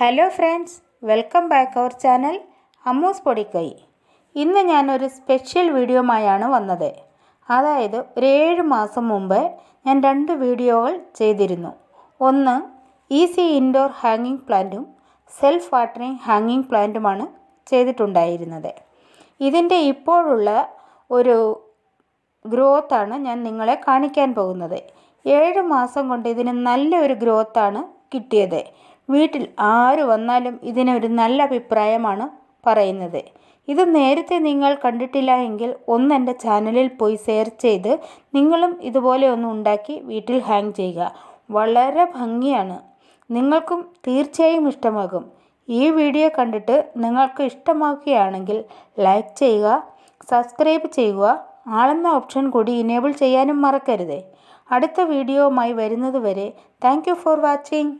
Hello friends, welcome back our channel Ammus Podikkai. ഇന്ന് ഞാനൊരു special വീഡിയോയുമായാണ് വന്നത്. അതായത് ഒരു 7 മാസം മുമ്പ് ഞാൻ 2 വീഡിയോകൾ ചെയ്തിരുന്നു. ഒന്ന് ഈസി ഇൻഡോർ ഹാങ്ങിങ് പ്ലാന്റും സെൽഫ് വാട്ടറിങ് ഹാങ്ങിങ് പ്ലാന്റുമാണ് ചെയ്തിട്ടുണ്ടായിരുന്നത്. ഇതിൻ്റെ ഇപ്പോഴുള്ള ഒരു ഗ്രോത്താണ് ഞാൻ നിങ്ങളെ കാണിക്കാൻ പോകുന്നത്. 7 മാസം കൊണ്ട് ഇതിന് നല്ലൊരു ഗ്രോത്താണ് കിട്ടിയത്. വീട്ടിൽ ആര് വന്നാലും ഇതിനൊരു നല്ല അഭിപ്രായമാണ് പറയുന്നത്. ഇത് നേരത്തെ നിങ്ങൾ കണ്ടിട്ടില്ല എങ്കിൽ ഒന്ന് എൻ്റെ ചാനലിൽ പോയി ഷെയർ ചെയ്ത് നിങ്ങളും ഇതുപോലെ ഒന്ന് ഉണ്ടാക്കി വീട്ടിൽ ഹാങ് ചെയ്യുക. വളരെ ഭംഗിയാണ്. നിങ്ങൾക്കും തീർച്ചയായും ഇഷ്ടമാകും. ഈ വീഡിയോ കണ്ടിട്ട് നിങ്ങൾക്ക് ഇഷ്ടമാക്കുകയാണെങ്കിൽ ലൈക്ക് ചെയ്യുക, സബ്സ്ക്രൈബ് ചെയ്യുക, ആളെന്ന ഓപ്ഷൻ കൂടി ഇനേബിൾ ചെയ്യാനും മറക്കരുത്. അടുത്ത വീഡിയോയുമായി വരുന്നത് വരെ താങ്ക് യു ഫോർ വാച്ചിങ്.